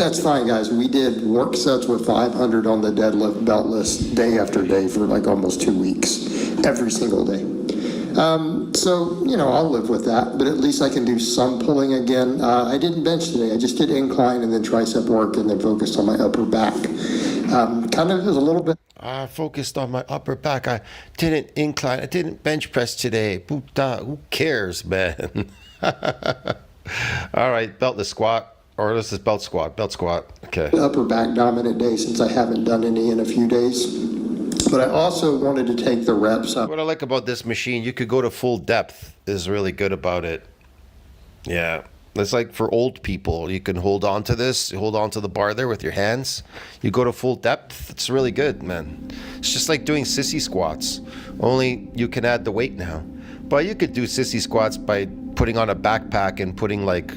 that's fine, guys. We did work sets with 500 on the deadlift beltless day after day for like almost 2 weeks, every single day. So, I'll live with that, but at least I can do some pulling again. I didn't bench today. I just did incline and then tricep work and then focused on my upper back. Kind of is a little bit. I focused on my upper back. I didn't incline. I didn't bench press today. Puta, who cares, man? All right, beltless squat. Or this is belt squat. Belt squat. Okay. Upper back dominant day since I haven't done any in a few days. But I also wanted to take the reps up. What I like about this machine, you could go to full depth, is really good about it. Yeah. It's like for old people. You can hold on to this, hold on to the bar there with your hands. You go to full depth. It's really good, man. It's just like doing sissy squats, only you can add the weight now. But you could do sissy squats by putting on a backpack and putting like,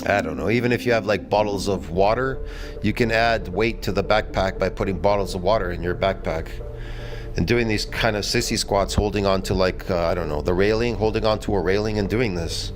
I don't know, even if you have like bottles of water, you can add weight to the backpack by putting bottles of water in your backpack. And doing these kind of sissy squats, holding on to like, I don't know, the railing, holding on to a railing and doing this.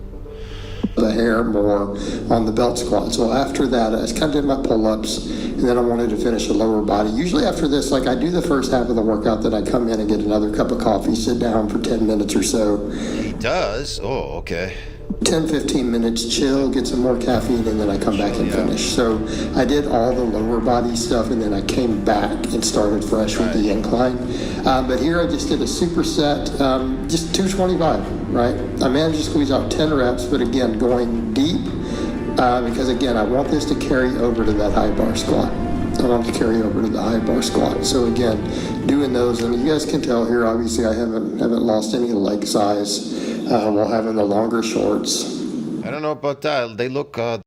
The hair more on the belt squat. So after that, I just kind of did my pull-ups, and then I wanted to finish the lower body. Usually after this, like I do the first half of the workout, then I come in and get another cup of coffee, sit down for 10 minutes or so. He does? Oh, okay. 10, 15 minutes, chill, get some more caffeine, and then I come back and finish. So I did all the lower body stuff, and then I came back and started fresh with the incline. But here I just did a superset, just 225, right? I managed to squeeze out 10 reps, but again, going deep, because again, I want this to carry over to that high bar squat. I want to carry over to the high bar squat. So again, doing those, and you guys can tell here, obviously I haven't lost any leg size while having the longer shorts. I don't know about that. They look The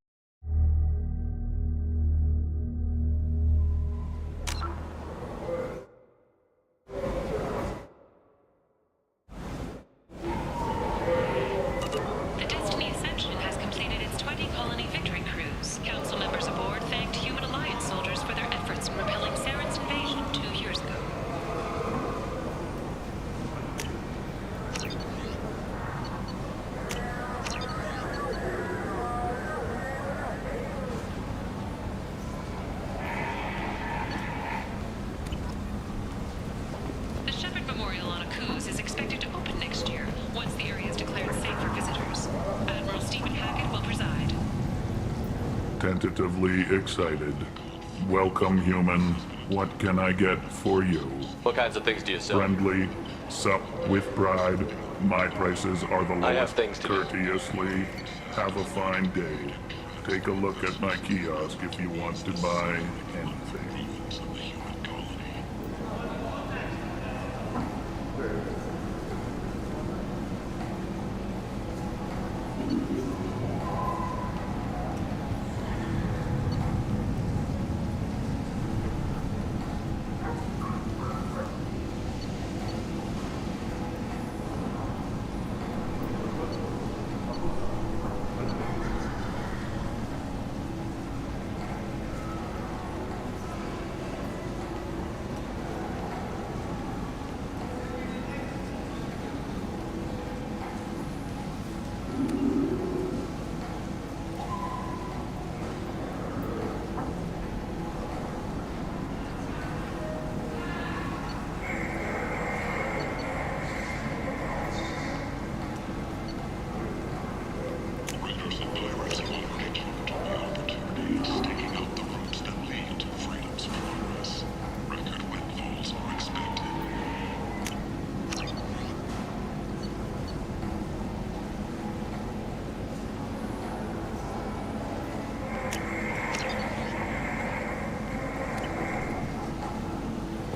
Destiny Ascension has completed its 20 colony victory cruise. Council members aboard thanked Human Alliance soldiers for their efforts in repelling Saren's invasion 2 years ago. The Shepherd Memorial on Akuz is expected to open next year, once the area is declared safe for visitors. Admiral Stephen Hackett will preside. Tentatively excited. Welcome, human. What can I get for you? What kinds of things do you sell? Friendly, sup with pride. My prices are the lowest. I have things to do. Courteously. Have a fine day. Take a look at my kiosk if you want to buy anything.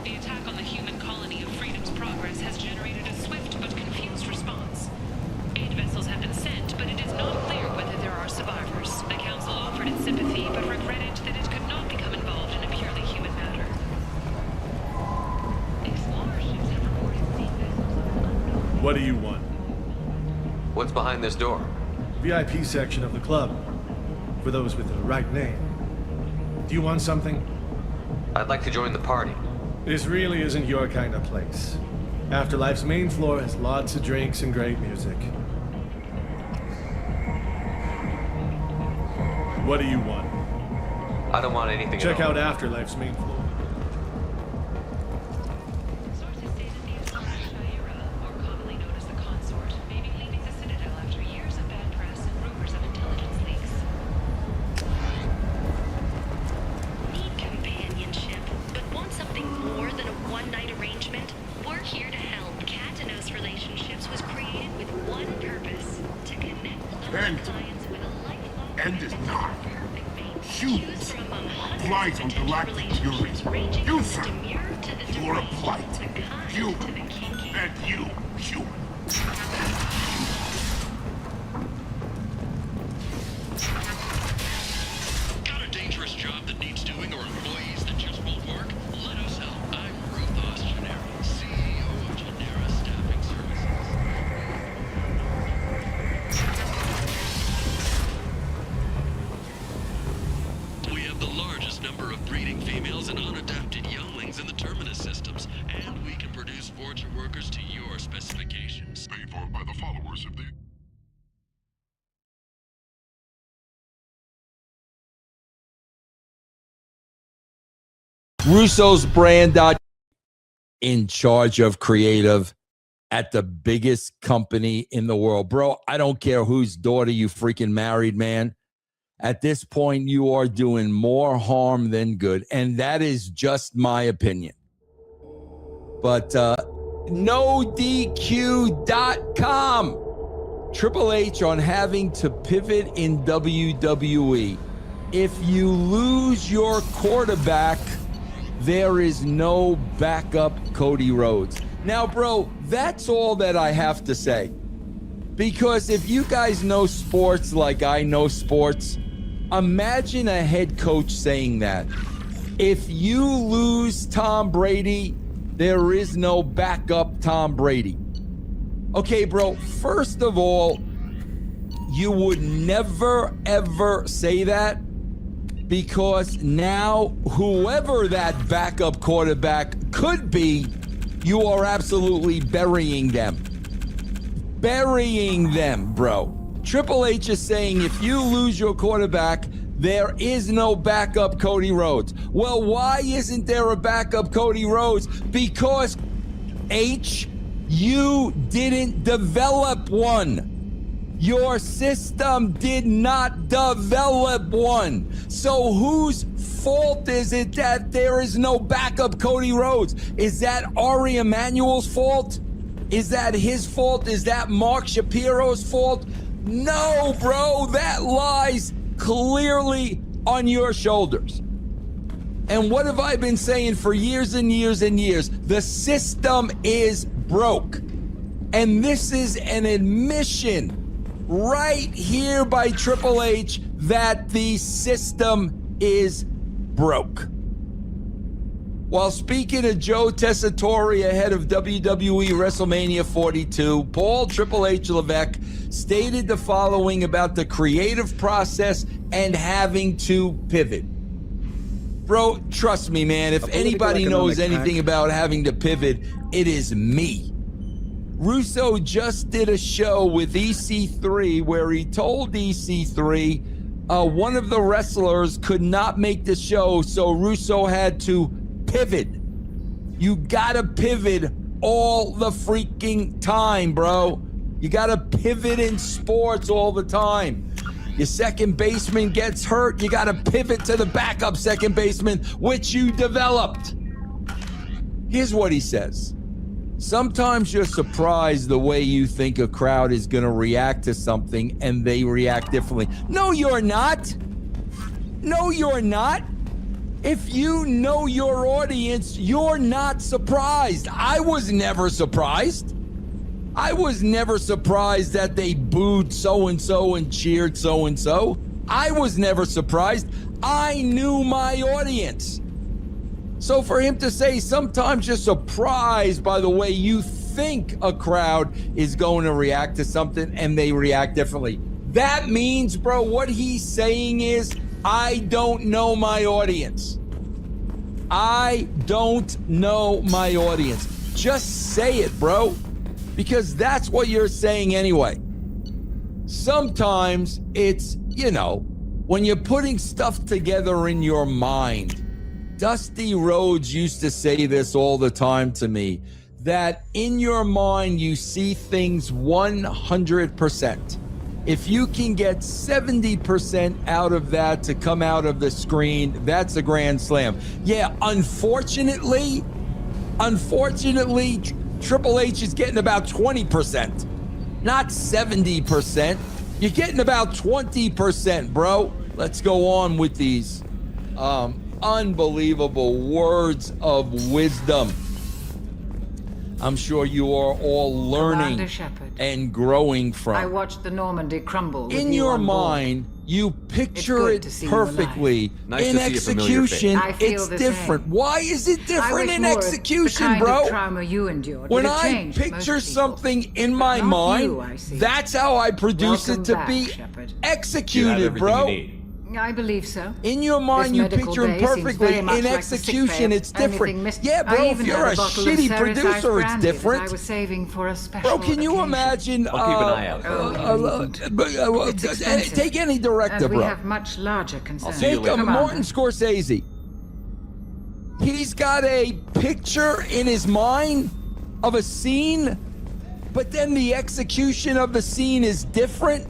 The attack on the human colony of Freedom's Progress has generated a swift but confused response. Aid vessels have been sent, but it is not clear whether there are survivors. The Council offered its sympathy, but regretted that it could not become involved in a purely human matter. Explorer ships have reported seeing vessels of an unknown... What do you want? What's behind this door? VIP section of the club. For those with the right name. Do you want something? I'd like to join the party. This really isn't your kind of place. Afterlife's main floor has lots of drinks and great music. What do you want? I don't want anything Check at all. out Afterlife's main floor. Sources say that the assaulted Shaira, more commonly known as the Consort, may be leaving the Citadel after years of bad press and rumors of intelligence leaks. Need companionship, but want something more than a one-night arrangement? We're here to help. Katanos Relationships was created with one purpose: to connect End. clients with a lifelong End is not. perfect mate. Huge. Choose from among hundreds Blight of on potential galactic relationships, fury. ranging You, from sir. the demure to the You're a deranged, blight. the kind You. to the kinky. And you, human. Got a dangerous job that needs doing or employees that just won't work? Let us help. I'm Ruthos Gennaro, CEO of Genera Staffing Services. We have the largest number of breeding females and unadapted younglings in the Terminus systems, and we can produce Forger workers to your specifications. Paid for by the followers of the... Russo's brand. In charge of creative at the biggest company in the world. Bro, I don't care whose daughter you freaking married, man. At this point, you are doing more harm than good. And that is just my opinion. But NoDQ.com. Triple H on having to pivot in WWE. If you lose your quarterback, there is no backup Cody Rhodes. Now, bro, that's all that I have to say. Because if you guys know sports like I know sports, imagine a head coach saying that. If you lose Tom Brady, there is no backup Tom Brady. Okay, bro, first of all, you would never, ever say that. Because now, whoever that backup quarterback could be, you are absolutely burying them. Burying them, bro. Triple H is saying if you lose your quarterback, there is no backup Cody Rhodes. Well, why isn't there a backup Cody Rhodes? Because, H, you didn't develop one. Your system did not develop one. So whose fault is it that there is no backup Cody Rhodes? Is that Ari Emanuel's fault? Is that his fault? Is that Mark Shapiro's fault? No, bro, that lies clearly on your shoulders. And what have I been saying for years and years and years? The system is broke. And this is an admission right here by Triple H that the system is broke. While speaking to Joe Tessitore ahead of WWE WrestleMania 42, Paul Triple H Levesque stated the following about the creative process and having to pivot. Bro, trust me, man, if anybody knows anything about having to pivot, it is me. Russo just did a show with EC3 where he told EC3 one of the wrestlers could not make the show, so Russo had to pivot. You gotta pivot all the freaking time, bro. You gotta pivot in sports all the time. Your second baseman gets hurt, you gotta pivot to the backup second baseman, which you developed. Here's what he says. Sometimes you're surprised the way you think a crowd is going to react to something and they react differently. No, you're not. No, you're not. If you know your audience, you're not surprised. I was never surprised. I was never surprised that they booed so-and-so and cheered so-and-so. I was never surprised. I knew my audience. So for him to say sometimes you're surprised by the way you think a crowd is going to react to something and they react differently. That means, bro, what he's saying is, I don't know my audience. I don't know my audience. Just say it, bro, because that's what you're saying anyway. Sometimes it's, when you're putting stuff together in your mind, Dusty Rhodes used to say this all the time to me, that in your mind you see things 100%. If you can get 70% out of that to come out of the screen, that's a grand slam. Yeah, unfortunately, Triple H is getting about 20%, not 70%. You're getting about 20%, bro. Let's go on with these unbelievable words of wisdom. I'm sure you are all learning Commander Shepard, and growing from. I watched the Normandy crumble with In you your on board. mind, you picture good it to see you perfectly. Nice In to see a familiar face. execution, I feel it's the different. same. Why is it I different wish in more execution, the kind bro? of trauma you endured When would have I changed most picture people. something in my Not mind, you, I see. that's how I produce Welcome it to back, be Shepard. executed, bro. I believe so. In your mind, This you medical picture bay it seems perfectly. very much In like the sick bay execution, of it's different. anything missed. Yeah, I bro, if even you're had a a bottle of shitty Ceres producer, Ice it's brandy that I different. was saving for a special Bro, can you occasion. imagine? I'll keep an eye out. It's expensive. Take any director, and we bro. have much larger concerns. see you Take later. a Come on, Martin then. Scorsese. He's got a picture in his mind of a scene, but then the execution of the scene is different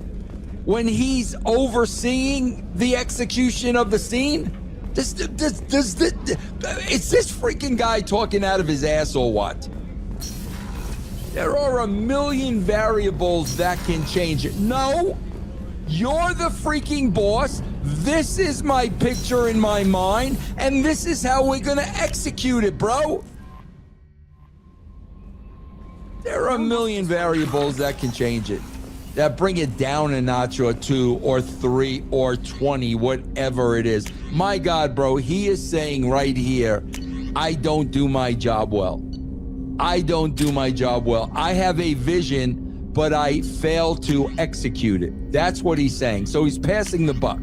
when he's overseeing the execution of the scene. Is this freaking guy talking out of his ass or what? There are a million variables that can change it. No, you're the freaking boss. This is my picture in my mind, and this is how we're gonna execute it, bro. There are a million variables that can change it, that bring it down a notch or 2 or 3 or 20, whatever it is. My God, bro, he is saying right here, I don't do my job well. I don't do my job well. I have a vision, but I fail to execute it. That's what he's saying. So he's passing the buck.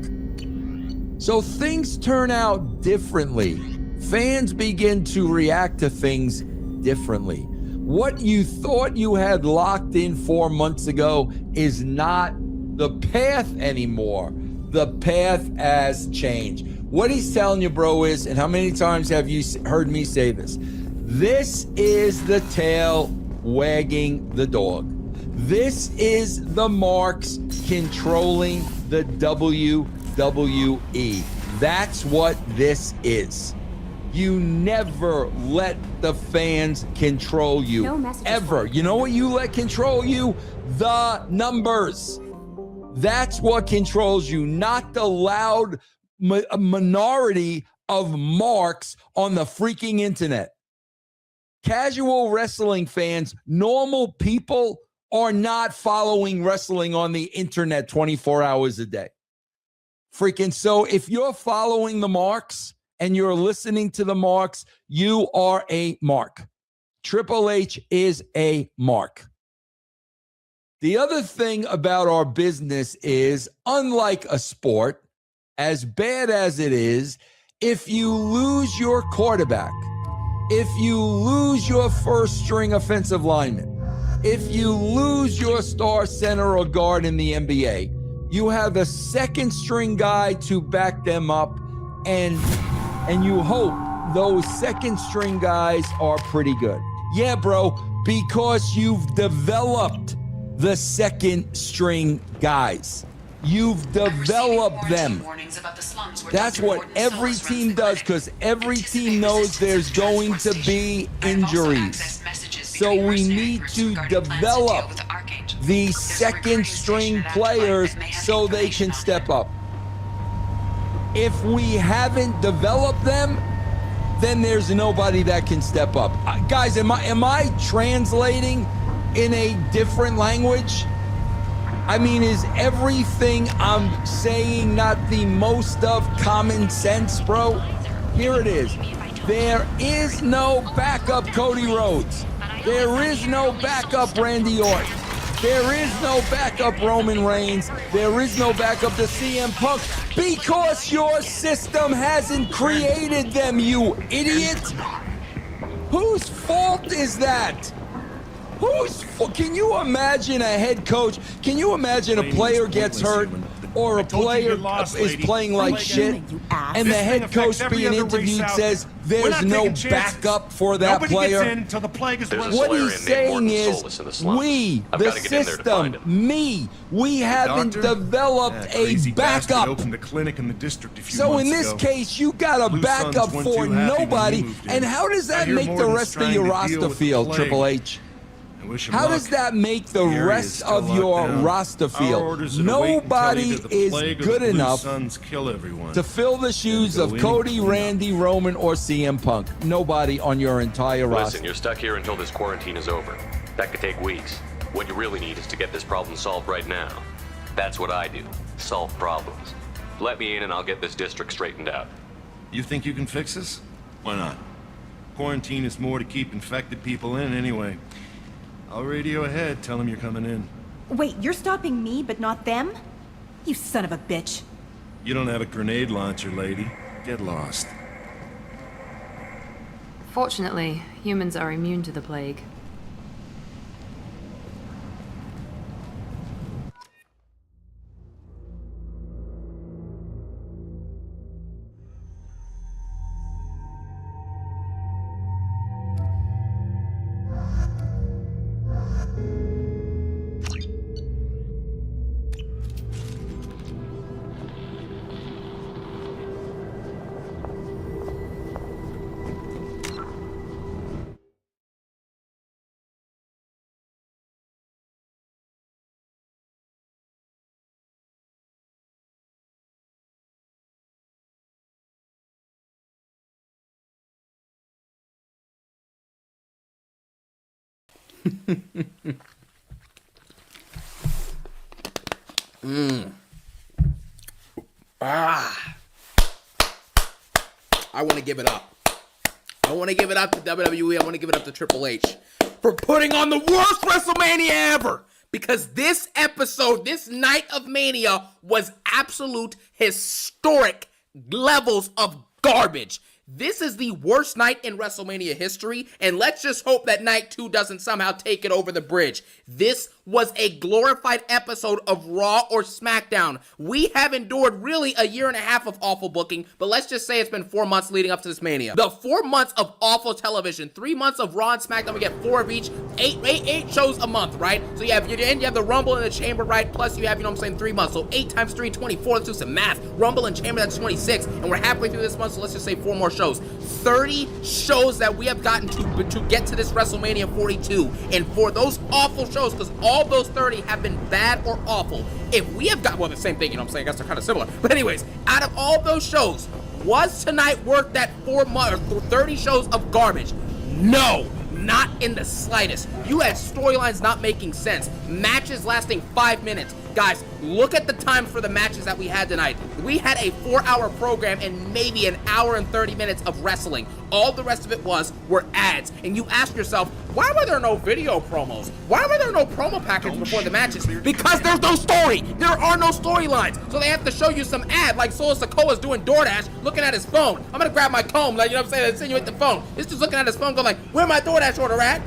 So things turn out differently. Fans begin to react to things differently. What you thought you had locked in 4 months ago is not the path anymore. The path has changed. What he's telling you, bro, is, and how many times have you heard me say this? This is the tail wagging the dog. This is the marks controlling the WWE. That's what this is. You never let the fans control you. No messages ever. You know what you let control you? The numbers. That's what controls you, not the loud minority of marks on the freaking internet. Casual wrestling fans, normal people, are not following wrestling on the internet 24 hours a day. Freaking, so if you're following the marks and you're listening to the marks, you are a mark. Triple H is a mark. The other thing about our business is, unlike a sport, as bad as it is, if you lose your quarterback, if you lose your first string offensive lineman, if you lose your star center or guard in the NBA, you have a second string guy to back them up, and you hope those second string guys are pretty good. Yeah, bro, because you've developed the second string guys. You've developed them. That's what every team does, because every team knows there's going to be injuries. So we need to develop the second string players so they can step up. If we haven't developed them, then there's nobody that can step up. Guys, am I translating in a different language? I mean, is everything I'm saying not the most of common sense, bro? Here it is. There is no backup Cody Rhodes. There is no backup Randy Orton. There is no backup Roman Reigns. There is no backup to CM Punk, because your system hasn't created them, you idiot. Whose fault is that? Can you imagine a head coach? Can you imagine a player gets hurt or a told you player you lost, is lady. playing like Play shit, again, you ass. and the This thing head affects coach every being other race interviewed out says there. We're there's not no taking chances. backup for that Nobody player. gets in until the plague is There's released. What Solarian he's named saying Morton is, Solus in the slums. we, I've the gotta get in there to find system, him. me, we haven't Doctor? developed That a crazy bastard backup. opened a clinic in the district a few So months in this ago. case, you got a Blue backup Suns weren't for too happy when nobody. you moved in. And how does I that hear make the Morton's rest of trying your to roster deal with the feel, plague. Triple H? I wish him How luck. does that make the The area is rest still of locked your down. roster Our feel? orders are to wait and tell Nobody either the is plague or good the Blue enough Suns kill everyone. to fill the shoes Go of in, Cody, clean up. Randy, Roman, or CM Punk. Nobody on your entire Listen, roster. you're stuck here until this quarantine is over. That could take weeks. What you really need is to get this problem solved right now. That's what I do. Solve problems. Let me in and I'll get this district straightened out. You think you can fix this? Why not? Quarantine is more to keep infected people in anyway. I'll radio ahead, tell them you're coming in. Wait, you're stopping me, but not them? You son of a bitch. You don't have a grenade launcher, lady. Get lost. Fortunately, humans are immune to the plague. I want to give it up. I want to give it up to WWE. I want to give it up to Triple H for putting on the worst WrestleMania ever. Because this episode, this night of Mania, was absolute historic levels of garbage. This is the worst night in WrestleMania history, and let's just hope that night 2 doesn't somehow take it over the bridge. This was a glorified episode of Raw or SmackDown. We have endured really a year and a half of awful booking, but let's just say it's been 4 months leading up to this Mania. The 4 months of awful television, 3 months of Raw and SmackDown, we get 4 of each, eight shows a month, right? So you have the Rumble and the Chamber, right? Plus you have, 3 months. So 8 times 3, 24. Let's do some math. Rumble and Chamber, that's 26. And we're halfway through this month, so let's just say 4 more shows. 30 shows that we have gotten to get to this WrestleMania 42. And for those awful shows, because all those 30 have been bad or awful, if we have got, well, the same thing, I guess they're kind of similar. But anyways, out of all those shows, was tonight worth that 4 months or 30 shows of garbage? No. Not in the slightest. You had storylines not making sense. Matches lasting 5 minutes. Guys, look at the time for the matches that we had tonight. We had a 4-hour program and maybe an hour and 30 minutes of wrestling. All the rest of it were ads. And you ask yourself, why were there no video promos? Why were there no promo packages before the matches? Because there's no story. There are no storylines. So they have to show you some ad, like Solo Sikoa's doing DoorDash, looking at his phone. I'm gonna grab my comb, like, insinuate the phone. This dude's looking at his phone, going like, where my DoorDash order at?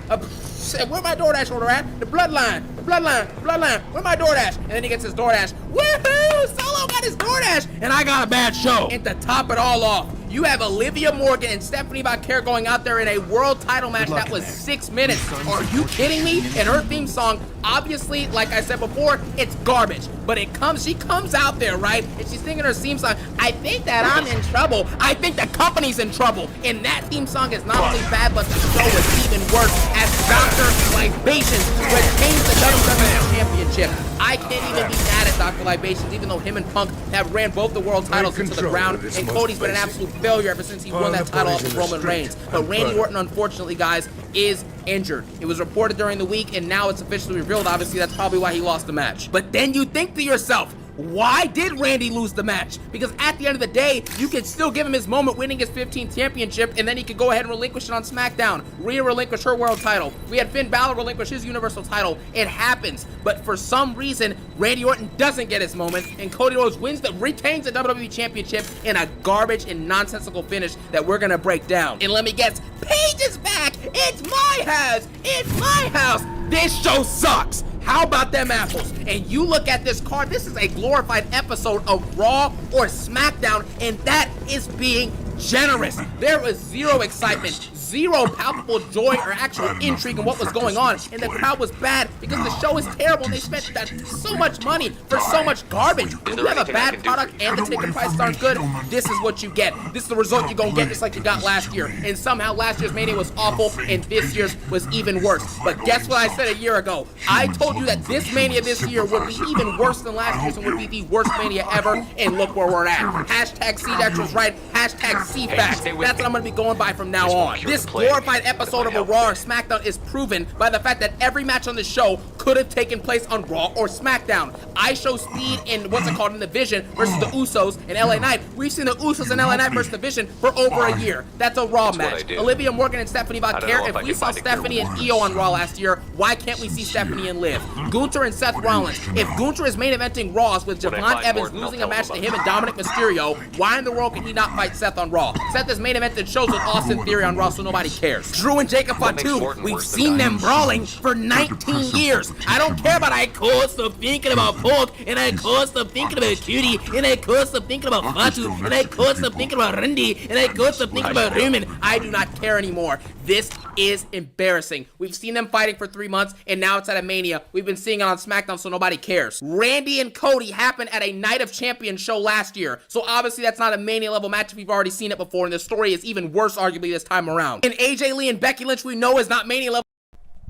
Where my DoorDash order at? The bloodline. Where my DoorDash? And then he gets his DoorDash. Woohoo! Solo got his DoorDash, and I got a bad show. And to top it all off, you have Olivia Morgan and Stephanie Vaquer going out there in a world title match that was 6 minutes. Are you kidding me? And her theme song, obviously, like I said before, it's garbage. But she comes out there, right? And she's singing her theme song. I think that I'm in trouble. I think the company's in trouble. And that theme song is not only bad, but the show is even worse as Dr. Libations retains the WWE Championship. I can't even be mad at Dr. Libations, even though him and Punk have ran both the world titles into the ground, and Cody's been an absolute failure ever since he won that title off of Roman Reigns. But Randy Orton, unfortunately, guys, is injured. It was reported during the week, and now it's officially revealed. Obviously, that's probably why he lost the match. But then you think to yourself, why did Randy lose the match? Because at the end of the day, you can still give him his moment winning his 15th championship, and then he could go ahead and relinquish it on SmackDown. Rhea relinquished her world title. We had Finn Balor relinquish his Universal title. It happens. But for some reason, Randy Orton doesn't get his moment, and Cody Rhodes retains the WWE Championship in a garbage and nonsensical finish that we're gonna break down. And let me guess, Paige is back! It's my house! It's my house! This show sucks! How about them apples? And you look at this card, this is a glorified episode of Raw or SmackDown, and that is being generous. There was zero excitement, zero palpable joy or actual intrigue in what was going on, and the crowd was bad because the show is terrible and they spent so much money for so much garbage. When you have a bad product and the ticket prices aren't good, this is what you get. This is the result you're gonna get, just like you got last year. And somehow last year's Mania was awful and this year's was even worse. But guess what I said a year ago? I told you that this Mania this year would be even worse than last year's and would be the worst Mania ever, and look where we're at. Hashtag CDEX was right, hashtag CFAX. That's what I'm gonna be going by from now on. This glorified episode of a Raw or SmackDown is proven by the fact that every match on the show could have taken place on Raw or SmackDown. I show Speed in in the Vision versus the Usos in LA Knight. We've seen the Usos in LA Knight versus the Vision for over a year. That's a Raw match. Olivia Morgan and Stephanie Vauquer. If we saw Stephanie and Io on Raw last year, why can't we see Stephanie and Liv? Gunther and Seth Rollins. If Gunther is main eventing Raws with Javon Evans losing a match to him and Dominic Mysterio, why in the world can he not fight Seth on Raw? Seth is main evented shows with Austin Theory on Raw, so nobody cares. Drew and Jacob Fatu, we've seen them brawling for 19 years. I don't care about I can't stop thinking about Polk, and I can't stop thinking about Cutie, and I can't stop thinking about Fatu, and I can't stop thinking about Randy, and I can't stop thinking about Roman. I do not care anymore. This is embarrassing. We've seen them fighting for 3 months, and now it's at a Mania. We've been seeing it on SmackDown, so nobody cares. Randy and Cody happened at a Night of Champions show last year, so obviously that's not a Mania level match if you've already seen it before, and the story is even worse arguably this time around. And AJ Lee and Becky Lynch we know is not Mania level.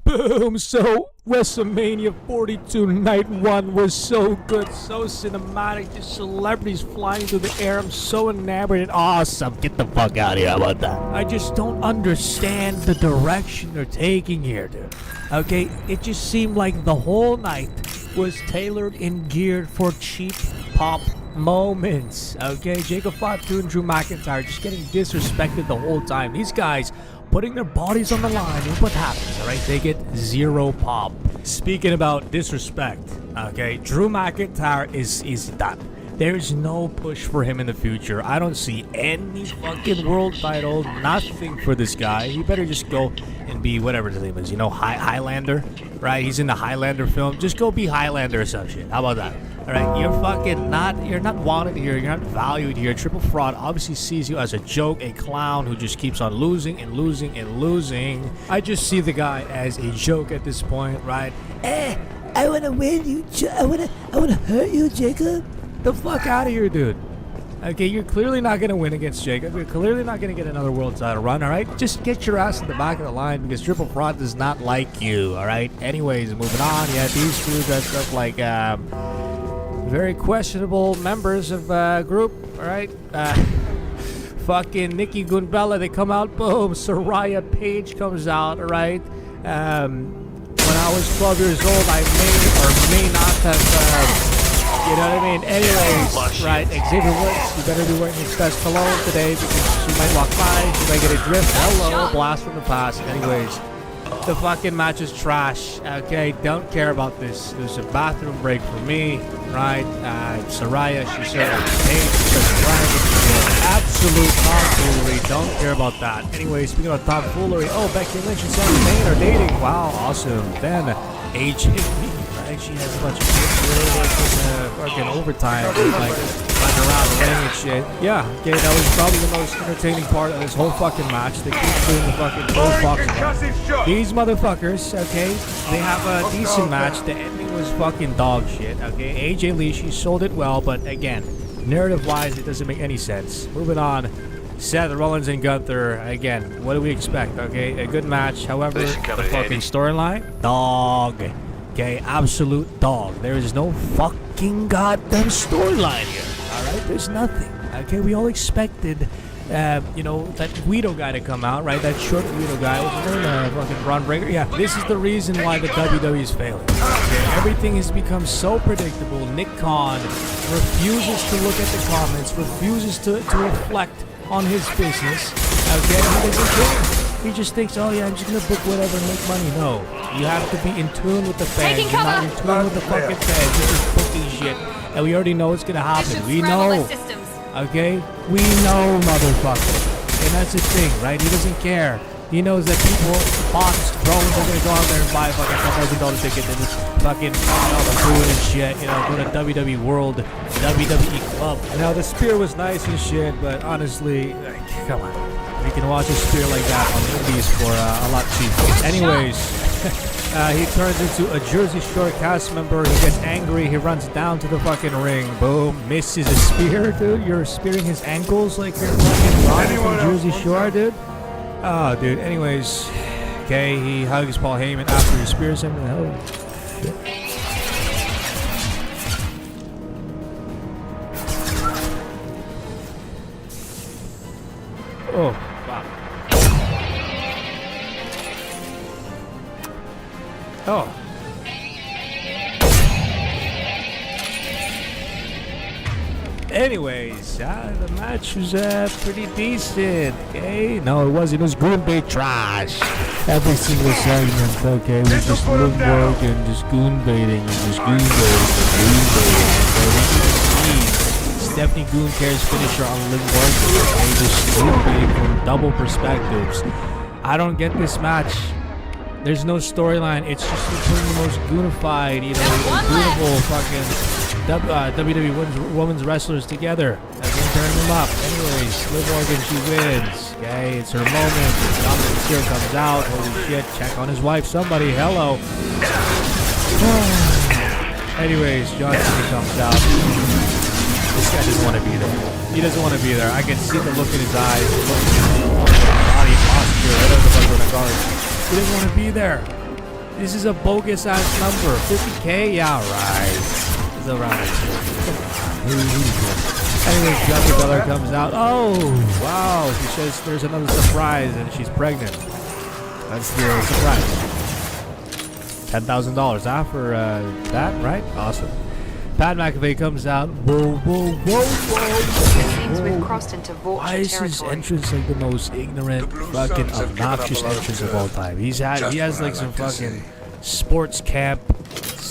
Boom, so WrestleMania 42 Night 1 was so good, so cinematic, just celebrities flying through the air. I'm so enamored and awesome. Get the fuck out of here, how about that? I just don't understand the direction they're taking here, dude. Okay, it just seemed like the whole night was tailored and geared for cheap pop moments. Okay, Jacob Fatu and Drew McIntyre just getting disrespected the whole time. These guys putting their bodies on the line, and what happens, all right? They get zero pop. Speaking about disrespect, okay, Drew McIntyre is done. There's no push for him in the future. I don't see any fucking world title, nothing for this guy. He better just go and be whatever his name is, you know, Highlander, right? He's in the Highlander film. Just go be Highlander or some shit. How about that? All right, you're not wanted here. You're not valued here. Triple Fraud obviously sees you as a joke, a clown who just keeps on losing and losing and losing. I just see the guy as a joke at this point, right? I want to win you. I want to hurt you, Jacob. The fuck out of here, dude. Okay, you're clearly not going to win against Jacob. You're clearly not going to get another world title run, all right? Just get your ass in the back of the line because Triple Fraud does not like you, all right? Anyways, moving on. Yeah, these two dressed up like very questionable members of group, all right? Fucking Nikki Gunbella, they come out, boom. Soraya Page comes out, all right? When I was 12 years old, I may or may not have... you know what I mean? Anyways, right, Xavier Woods, you better be wearing his best cologne today because she might walk by, she might get a drift. Hello, blast from the past. Anyways, the fucking match is trash, okay? Don't care about this. There's a bathroom break for me, right? Soraya, she said, hey, she said, absolute tomfoolery. Don't care about that. Anyway, speaking of tomfoolery, oh, Becky Lynch and Sami Zayn are dating. Wow, awesome. Then AJ Lee. She has a bunch of kids fucking overtime, like running around the ring and shit. Yeah, okay, that was probably the most entertaining part of this whole fucking match. They keep doing the fucking full boxing. These motherfuckers, okay, they have a decent match. The ending was fucking dog shit, okay? AJ Lee, she sold it well, but again, narrative-wise, it doesn't make any sense. Moving on. Seth Rollins and Gunther, again, what do we expect, okay? A good match, however, the fucking storyline, dog. Okay, absolute dog. There is no fucking goddamn storyline here. Alright, there's nothing. Okay, we all expected, you know, that Guido guy to come out, right? That short Guido guy. What's his name? Fucking Ron Breaker? Yeah, this is the reason why the WWE is failing. Okay, everything has become so predictable. Nick Khan refuses to look at the comments, refuses to reflect on his business. Okay, he doesn't care. He just thinks, oh yeah, I'm just gonna book whatever and make money. No, you have to be in tune with the fans. You're not in tune with the fucking fans. You're just booking shit, and we already know what's gonna happen. We know, okay? We know, motherfucker. And that's the thing, right? He doesn't care. He knows that people, bots, drones are gonna go out there and buy a fucking $10,000 ticket and just fucking all the food and shit. You know, go to WWE World, WWE Club. Now the spear was nice and shit, but honestly, like, come on. You can watch a spear like that on Indies for a lot cheaper. Anyways, he turns into a Jersey Shore cast member. He gets angry. He runs down to the fucking ring. Boom. Misses a spear, dude. You're spearing his ankles like you're fucking Ronnie from Jersey Shore, dude. Oh, dude. Anyways, okay, he hugs Paul Heyman after he spears him. Oh, shit. Oh, wow. Oh. Anyways, the match was pretty decent, okay? No, it wasn't. It was goon bait trash. Every single segment, okay, was just Liv Morgan, just goon baiting, and just goon baiting, and goon baiting. Stephanie Goon Care's finisher on Liv Morgan, okay? Just goon baiting from double perspectives. I don't get this match. There's no storyline. It's just putting the most goonified, you know, goonable fucking WWE women's wrestlers together. That's gonna turn them up. Anyways, Liv Morgan, she wins. Okay, it's her moment. Dominic Mysterio comes out. Holy shit, check on his wife. Somebody, hello. Anyways, John Cena comes out. This guy doesn't want to be there. He doesn't want to be there. I can see the look in his eyes. The look in his body posture. Whatever the fuck we're gonna call it. He doesn't want to be there. This is a bogus ass number. 50K? Yeah, right. It's around it. Anyways, Bianca Belair comes out. Oh, wow. She says there's another surprise and she's pregnant. That's the surprise. $10,000 for that, right? Awesome. Pat McAfee comes out. Whoa, whoa, whoa, whoa. It seems we've crossed into vulture Why is his entrance like the most ignorant, fucking obnoxious entrance of all time? He has like some fucking sports camp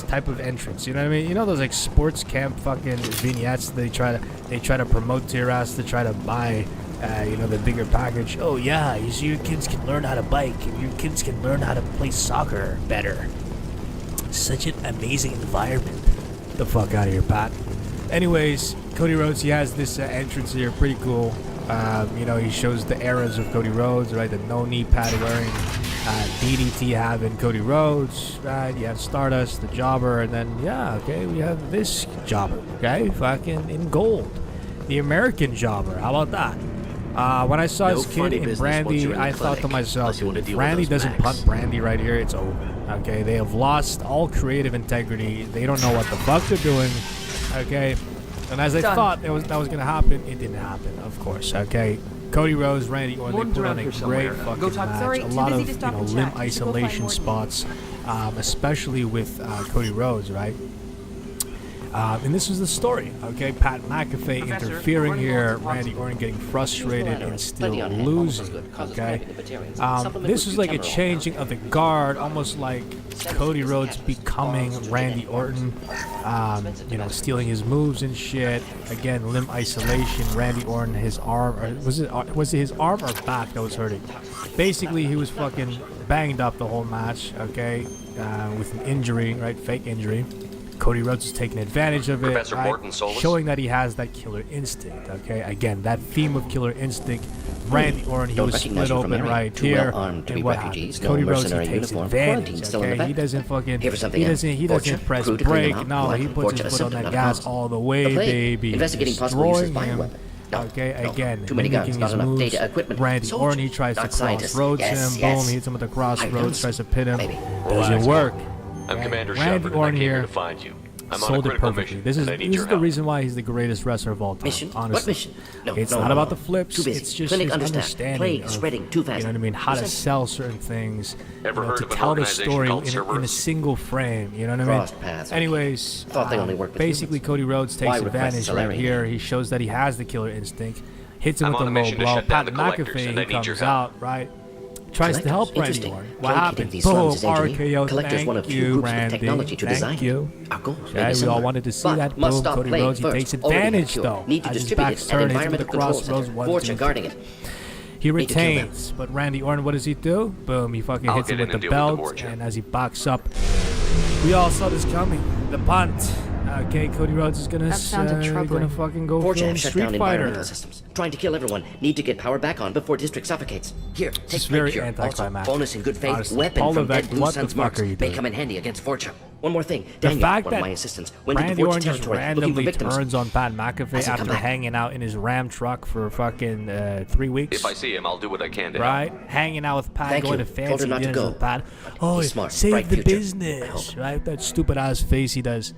type of entrance. You know what I mean? You know those like sports camp fucking vignettes they try to promote to your ass to try to buy, you know, the bigger package. Oh yeah, you see your kids can learn how to bike and your kids can learn how to play soccer better. Such an amazing environment. The fuck out of here, Pat. Anyways, Cody Rhodes, he has this entrance here, pretty cool. You know, he shows the eras of Cody Rhodes, right? The no knee pad wearing, DDT having Cody Rhodes, right? You have Stardust, the Jobber, and then yeah, okay, we have this Jobber, okay, fucking in gold, the American Jobber. How about that? When I saw his kid in Brandy, I thought to myself, if Brandy doesn't punt Brandy right here, it's over. Okay, they have lost all creative integrity. They don't know what the fuck they're doing. Okay, and as I thought that was gonna happen, it didn't happen. Of course. Okay, Cody Rhodes, Randy Orton, they put on a great fucking match. A lot of, you know, limb isolation spots, especially with Cody Rhodes, right? And this was the story, okay? Pat McAfee interfering here, Randy Orton getting frustrated and still losing, okay? This was like a changing of the guard, almost like Cody Rhodes becoming Randy Orton, you know, stealing his moves and shit. Again, limb isolation, Randy Orton, his arm, or was it his arm or back that was hurting? Basically, he was fucking banged up the whole match, okay? With an injury, right? Fake injury. Cody Rhodes is taking advantage of it, right? Showing that he has that killer instinct, okay? Again, that theme of killer instinct. Randy Orton, he was split open right here, and what happens? Cody Rhodes, he takes advantage, okay? He doesn't fucking, he doesn't press brake, no, he puts his foot on that gas all the way, baby, destroying him. Okay, again, mimicking his moves. Randy Orton, he tries to crossroads him, boom, he hits him with the crossroads, tries to pin him, doesn't work. I'm Commander Randy Shepard, Orton and I came here here to find you. I'm on a sold it critical perfectly. mission, This is and I need your the help. reason why he's the greatest wrestler of all time. Honestly, What mission? No, it's no, not no, about no. the flips. Too busy. It's just Clinic his understaffed. understanding Plague of, spreading too fast. you know what I mean? How to Listen. sell certain things. Ever You know, heard to of an tell the organization story called in a Cerberus? single frame. You know what I mean? Crossed paths. Anyways, Thought they only worked with basically humans. Cody Rhodes Why takes request advantage right salary? here. He shows that he has the killer instinct. Hits him I'm with on a a low mission to blow. shut down Pat the collectors, McAfee and I he need your comes help. out right. Tries to help Randy Interesting. Orton. Try What keeping happens? these Boom, slums as engineered. RKO. Collectors one of Thank few you, groups with Randy. technology to Thank design. you. Our goals may be Yeah, we all similar, wanted to see but that. must Boom, stop Cody plague Rhodes, he first. takes Already have advantage cure. though. Need to As his distribute back's it at turned, hits him with Environmental the Control crossroads. Center. 1, Fortune 2, guarding it. He Need to kill them. retains, but Randy Orton, what does he do? Boom, he fucking I'll hits get him in with and the deal with the belt, Vorcha. and as he backs up, we all saw this coming. The punt. Okay, Cody Rhodes is gonna, That sounded troubling. gonna fucking go Vorcha full have shut Street down Fighter. environmental systems. Trying to kill everyone. Need to get power back on before District suffocates. Here, This take is very Cure. Also, anticlimactic. bonus in good faith. Honestly. Weapon Paul from Levesque, dead Blue what the Sun's fuck marks are you may doing? come in handy against Vorcha. One more thing. The Daniel, fact one of that my assistants, went Randy into Vorcha Orton just territory looking for randomly victims. turns on Pat Has McAfee he come after back? hanging out in his Ram truck for fucking 3 weeks. If I see him, I'll do what I can to Right? Hanging out with Pat, Thank going you. to Told fancy her not to dinners go. with Pat. Oh, He's smart. save Bright the future. business, right? That stupid ass face he does.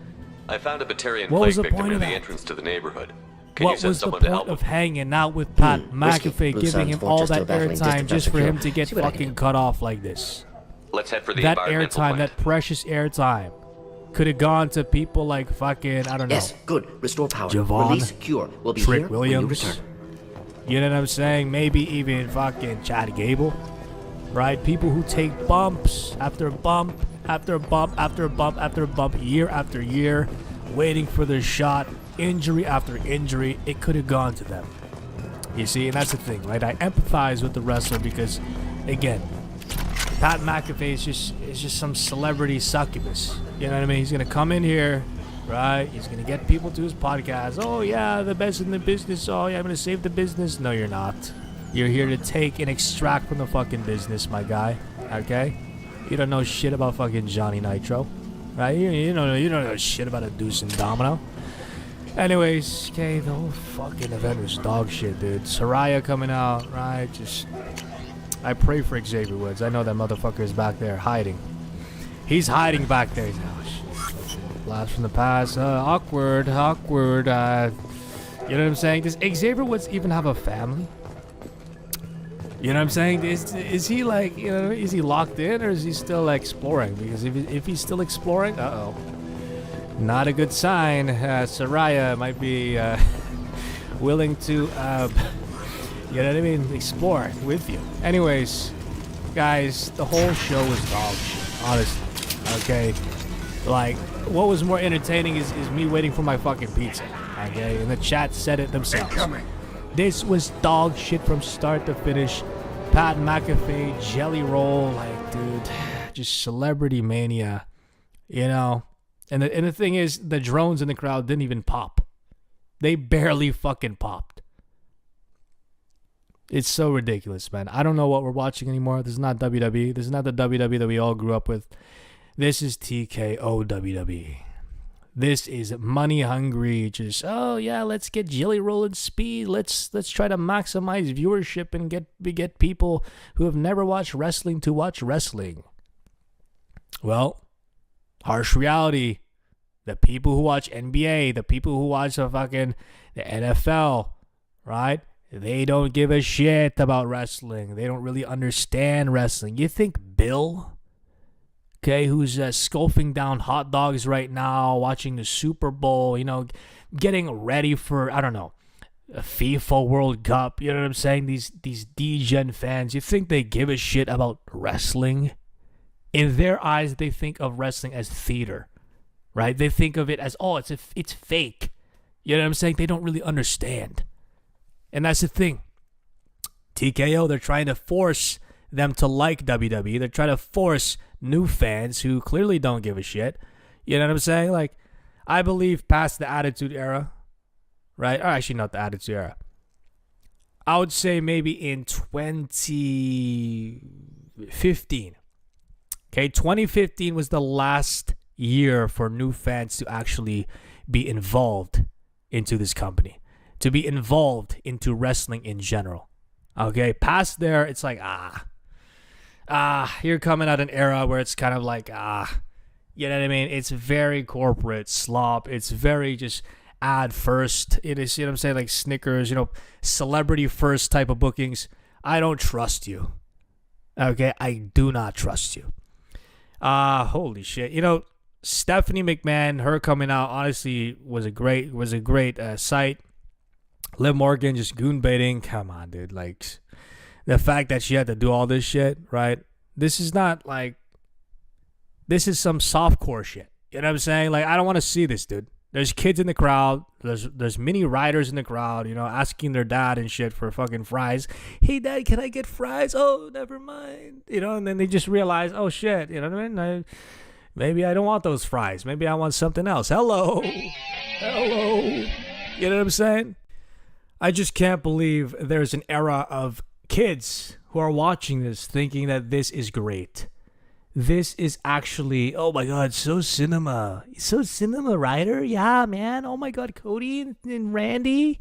I found a Batarian What plague was the victim point near of the that? entrance to the neighborhood. Can you What send was the someone to point help of him? hanging out with Pat risky. McAfee, Blue giving Suns, him Vorcha all still that battling airtime District just for Secure. him to get See what I can fucking do. cut off like this? Let's head for the That environmental airtime, plant. that precious airtime, could have gone to people like fucking, I don't know. Yes, good. Restore power. Javon, Release Cure. We'll be Trick here Williams. when you return. You know what I'm saying? Maybe even fucking Chad Gable, right? People who take bumps after bump after bump after bump after bump, year after year, waiting for their shot, injury after injury. It could have gone to them. You see, and that's the thing, right? I empathize with the wrestler because, again, Pat McAfee is just some celebrity succubus. You know what I mean? He's gonna come in here, right? He's gonna get people to his podcast. Oh yeah, the best in the business. Oh yeah, I'm gonna save the business. No, you're not. You're here to take and extract from the fucking business, my guy. Okay? You don't know shit about fucking Johnny Nitro, right? You don't know shit about a Deuce and Domino. Anyways, okay, the whole fucking event was dog shit, dude. Saraya coming out, right? Just, I pray for Xavier Woods. I know that motherfucker is back there hiding. He's hiding back there. Oh, shit. Blast from the past. Awkward. You know what I'm saying? Does Xavier Woods even have a family? You know what I'm saying? Is he like, you know, is he locked in or is he still exploring? Because if he's still exploring, uh-oh. Not a good sign. Saraya might be willing to, you know what I mean, explore with you. Anyways, guys, the whole show was dog shit, honestly. Okay? Like, what was more entertaining is me waiting for my fucking pizza. Okay? And the chat said it themselves. This was dog shit from start to finish. Pat McAfee, Jelly Roll, like, dude, just celebrity mania, you know? And the thing is, the drones in the crowd didn't even pop. They barely fucking popped. It's so ridiculous, man. I don't know what we're watching anymore. This is not WWE. This is not the WWE that we all grew up with. This is TKO WWE. This is money hungry. Just, oh yeah, let's get Jelly Roll and speed. Let's try to maximize viewership and get people who have never watched wrestling to watch wrestling. Well, harsh reality. The people who watch NBA, the people who watch the NFL, right? They don't give a shit about wrestling. They don't really understand wrestling. You think Bill, okay, who's sculpting down hot dogs right now, watching the Super Bowl, you know, getting ready for, I don't know, a FIFA World Cup, you know what I'm saying? These D-Gen fans, you think they give a shit about wrestling? In their eyes, they think of wrestling as theater. Right? They think of it as, oh, it's fake. You know what I'm saying? They don't really understand. And that's the thing. TKO, they're trying to force them to like WWE. They're trying to force new fans who clearly don't give a shit. You know what I'm saying? Like, I believe past the Attitude Era, right? Or actually, not the Attitude Era. I would say maybe in 2015. Okay, 2015 was the last year for new fans to actually be involved into this company, to be involved into wrestling in general. Okay, past there, it's like, you're coming at an era where it's kind of like, you know what I mean? It's very corporate slop. It's very just ad first. It is, you know what I'm saying? Like Snickers, you know, celebrity first type of bookings. I don't trust you. Okay, I do not trust you. Holy shit. You know, Stephanie McMahon, her coming out, honestly, was a great sight. Liv Morgan just goon baiting. Come on, dude. Like, the fact that she had to do all this shit, right? This is not like, this is some softcore shit. You know what I'm saying? Like, I don't want to see this, dude. There's kids in the crowd. There's mini riders in the crowd, you know, asking their dad and shit for fucking fries. Hey, Dad, can I get fries? Oh, never mind. You know, and then they just realize, oh, shit, you know what I mean? Maybe I don't want those fries. Maybe I want something else. Hello. Hello. You know what I'm saying? I just can't believe there's an era of kids who are watching this thinking that this is great. This is actually, oh my God, so cinema. So cinema, Ryder? Yeah, man. Oh my God, Cody and Randy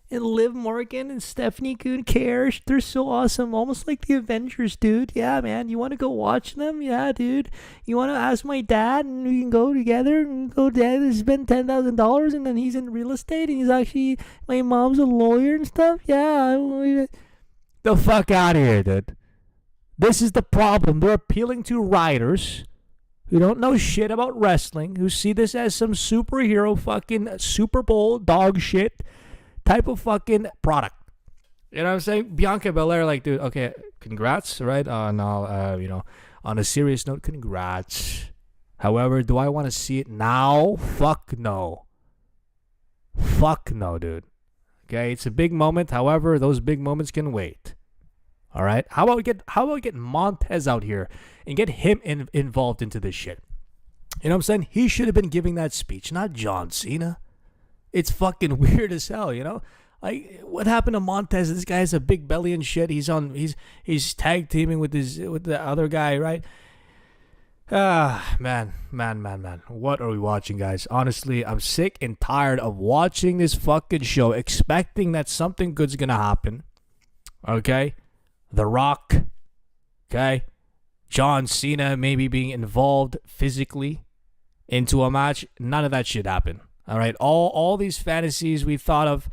and Liv Morgan and Stephanie Kuhn-Kersh. They're so awesome. Almost like the Avengers, dude. Yeah, man. You want to go watch them? Yeah, dude. You want to ask my dad and we can go together and go dad spend $10,000 and then he's in real estate and he's actually, my mom's a lawyer and stuff? Yeah. The fuck out of here, dude. This is the problem. They're appealing to writers who don't know shit about wrestling, who see this as some superhero fucking Super Bowl dog shit type of fucking product. You know what I'm saying? Bianca Belair, like, dude, okay, congrats, right? On all, you know, on a serious note, congrats. However, do I want to see it now? Fuck no. Fuck no, dude. Okay, it's a big moment. However, those big moments can wait. All right. How about we get Montez out here and get him involved into this shit? You know what I'm saying? He should have been giving that speech, not John Cena. It's fucking weird as hell, you know? Like, what happened to Montez? This guy has a big belly and shit. He's tag teaming with the other guy, right? Man. What are we watching, guys? Honestly, I'm sick and tired of watching this fucking show, expecting that something good's gonna happen. Okay? The Rock, okay? John Cena maybe being involved physically into a match. None of that shit happened. All right? All these fantasies we thought of,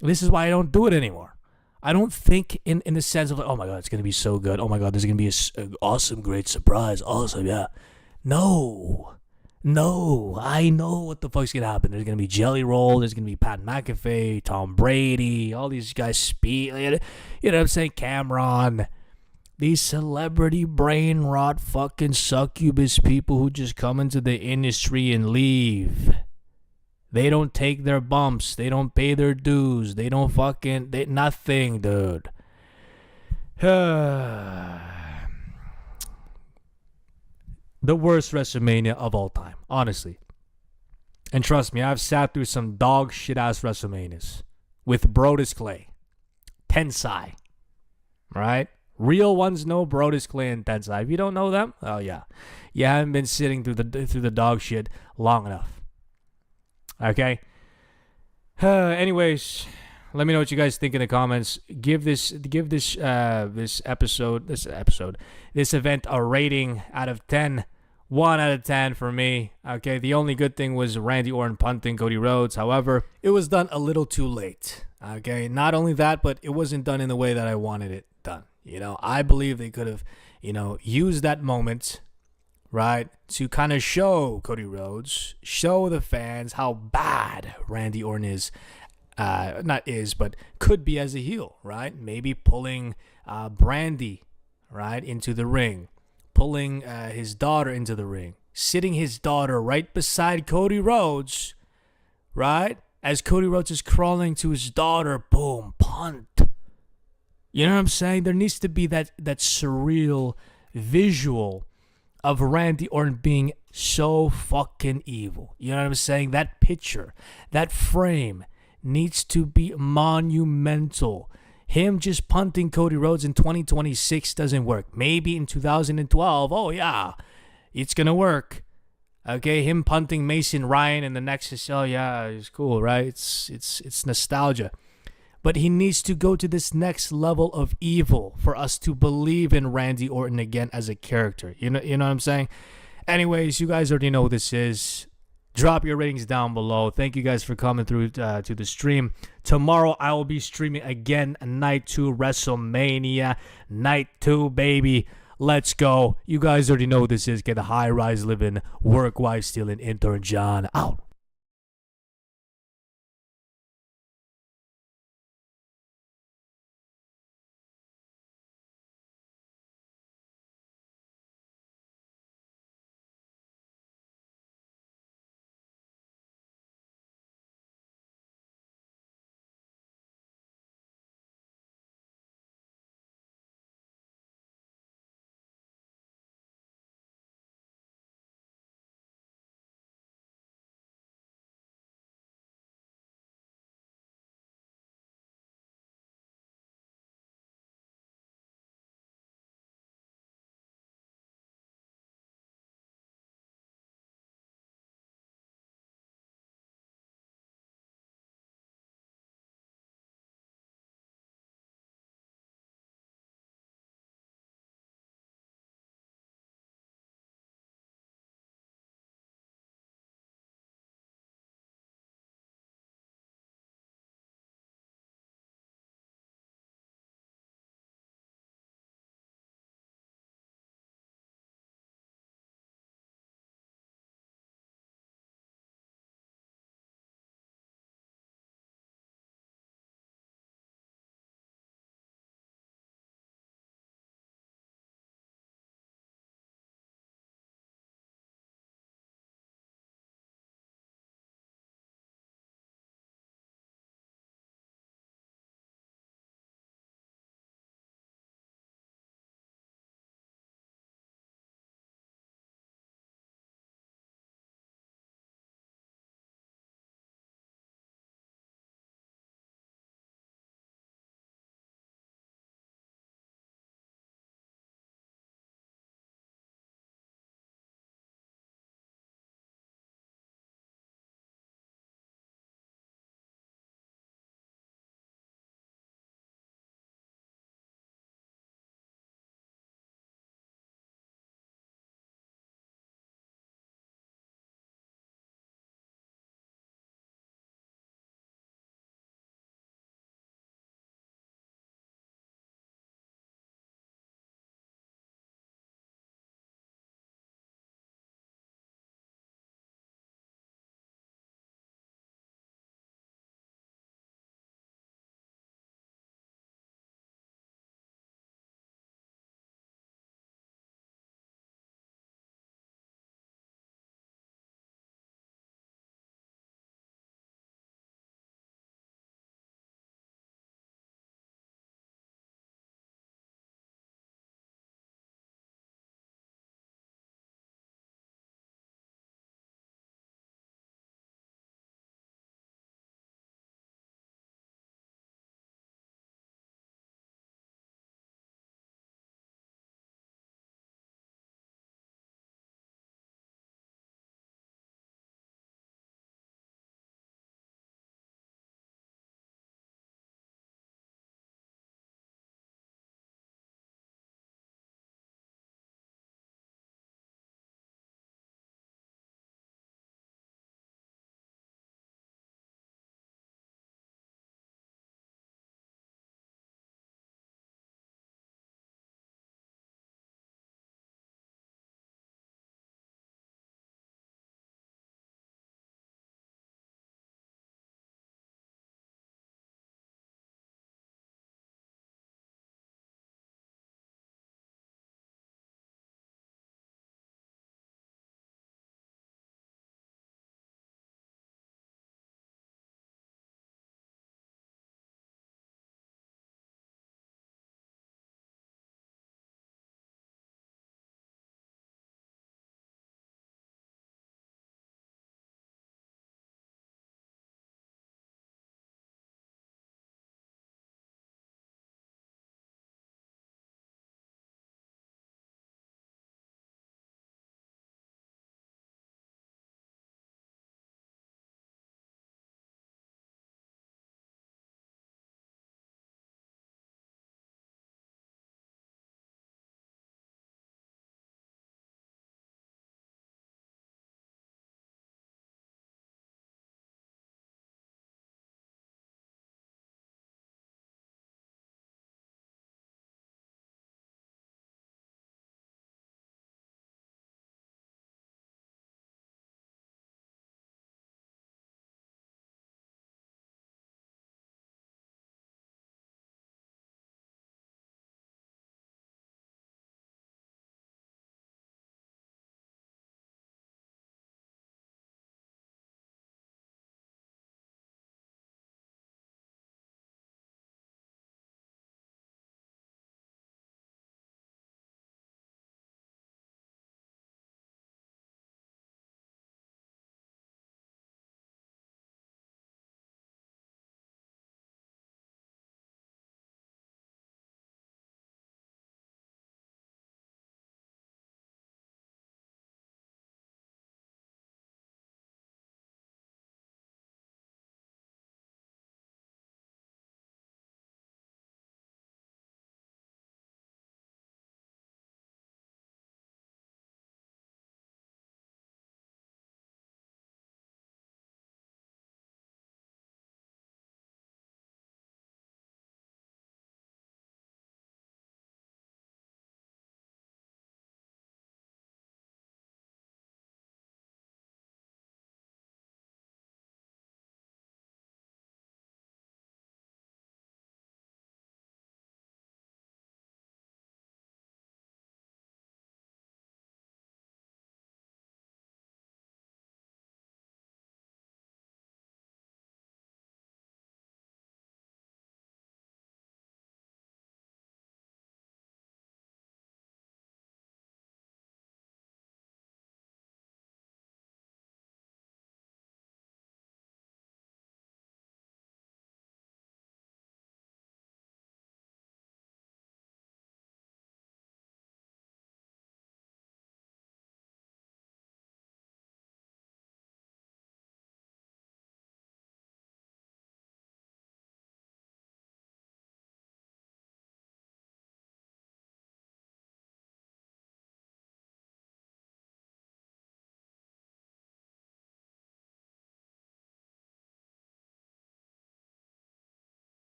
this is why I don't do it anymore. I don't think in the sense of, like, oh my God, it's going to be so good. Oh my God, there's going to be an awesome, great surprise. Awesome, yeah. No, I know what the fuck's going to happen. There's going to be Jelly Roll. There's going to be Pat McAfee, Tom Brady, all these guys speak. You know what I'm saying? Cameron. These celebrity brain rot fucking succubus people who just come into the industry and leave. They don't take their bumps. They don't pay their dues. They don't nothing, dude. The worst WrestleMania of all time, honestly. And trust me, I've sat through some dog shit ass WrestleManias with Brodus Clay, Tensai, right? Real ones know Brodus Clay and Tensai. If you don't know them, oh yeah, you haven't been sitting through the dog shit long enough. Okay. Anyways, let me know what you guys think in the comments. Give this event a rating out of 10. 1 out of 10 for me. Okay, the only good thing was Randy Orton punting Cody Rhodes. However, it was done a little too late. Okay, not only that, but it wasn't done in the way that I wanted it done. You know, I believe they could have, used that moment, right, to kind of show Cody Rhodes, show the fans how bad Randy Orton is. But could be as a heel, right? Maybe pulling Brandy, right, into the ring. Pulling his daughter into the ring, sitting his daughter right beside Cody Rhodes, right? As Cody Rhodes is crawling to his daughter, boom, punt. You know what I'm saying? There needs to be that surreal visual of Randy Orton being so fucking evil. You know what I'm saying? That picture, that frame needs to be monumental. Him just punting Cody Rhodes in 2026 doesn't work. Maybe in 2012, oh yeah, it's gonna work. Okay, him punting Mason Ryan in the Nexus, oh yeah, it's cool, right? It's nostalgia. But he needs to go to this next level of evil for us to believe in Randy Orton again as a character. You know what I'm saying? Anyways, you guys already know what this is. Drop your ratings down below. Thank you guys for coming through to the stream. Tomorrow I will be streaming again, Night 2 WrestleMania. Night 2, baby. Let's go. You guys already know what this is. Get a high-rise living, work while stealing. Intern John out.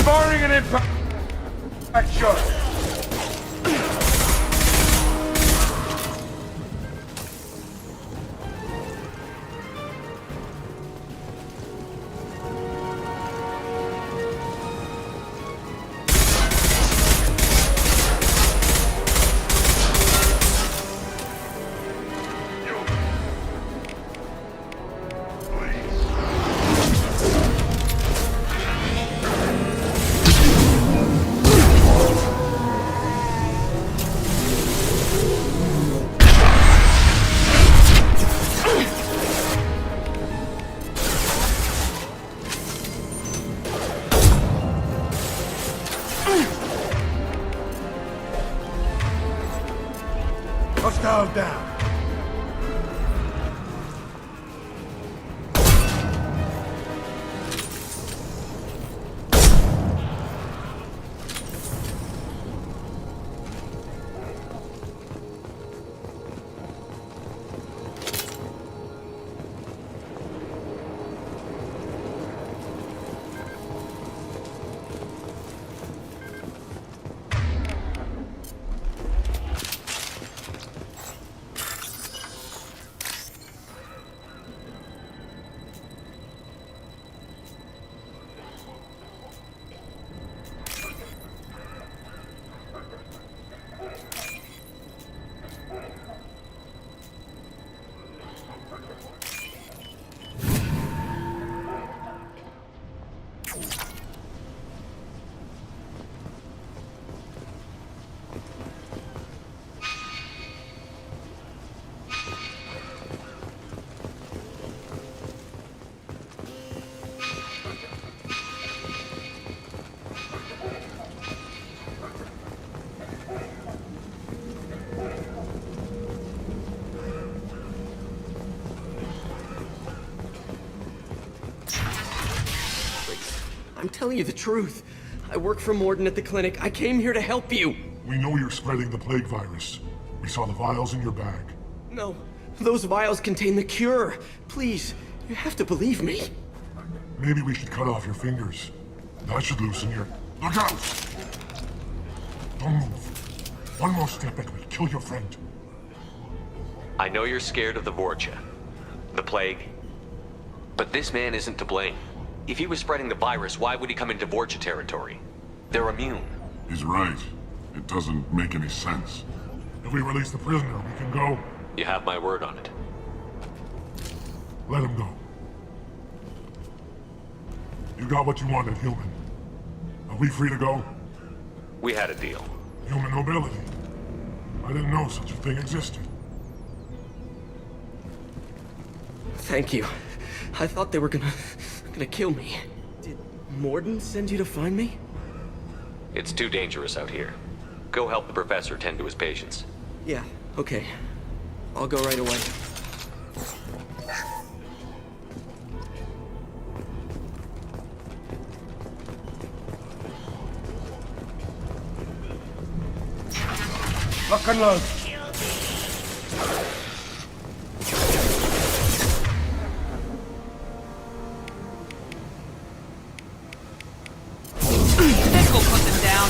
Firing an impact shot. Hostiles down. I'm telling you the truth. I work for Morden at the clinic. I came here to help you. We know you're spreading the plague virus. We saw the vials in your bag. No, those vials contain the cure. Please, you have to believe me. Maybe we should cut off your fingers. That should loosen your... Look out! Don't move. One more step and we'll kill your friend. I know you're scared of the Vorcha, the plague, but this man isn't to blame. If he was spreading the virus, why would he come into Vorcha territory? They're immune. He's right. It doesn't make any sense. If we release the prisoner, we can go. You have my word on it. Let him go. You got what you wanted, human. Are we free to go? We had a deal. Human nobility. I didn't know such a thing existed. Thank you. I thought they were gonna kill me. Did Morden send you to find me? It's too dangerous out here. Go help the professor tend to his patients. Yeah, okay. I'll go right away. Lock and load. This will put them down.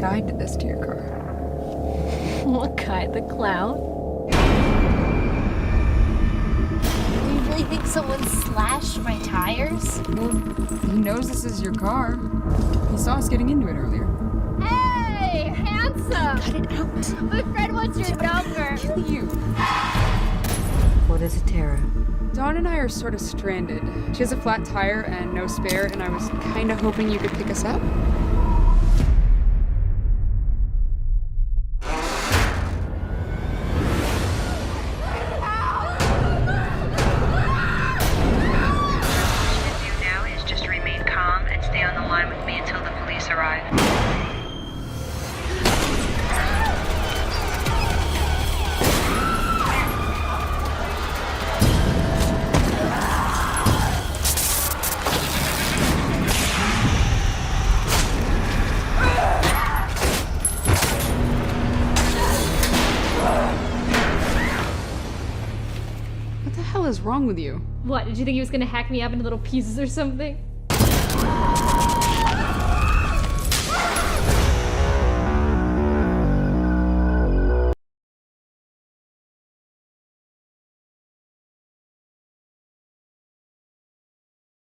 guide did this to your car. What guy? The clown? You really think someone slashed my tires? Well, he knows this is your car. He saw us getting into it earlier. Hey, handsome! Cut it out. My friend wants your number. Kill you. What is it, Tara? Dawn and I are sort of stranded. She has a flat tire and no spare, and I was kind of hoping you could pick us up. Now is just remain calm and stay on the line with me until the police arrive. What the hell is wrong with you? What, did you think he was gonna hack me up into little pieces or something?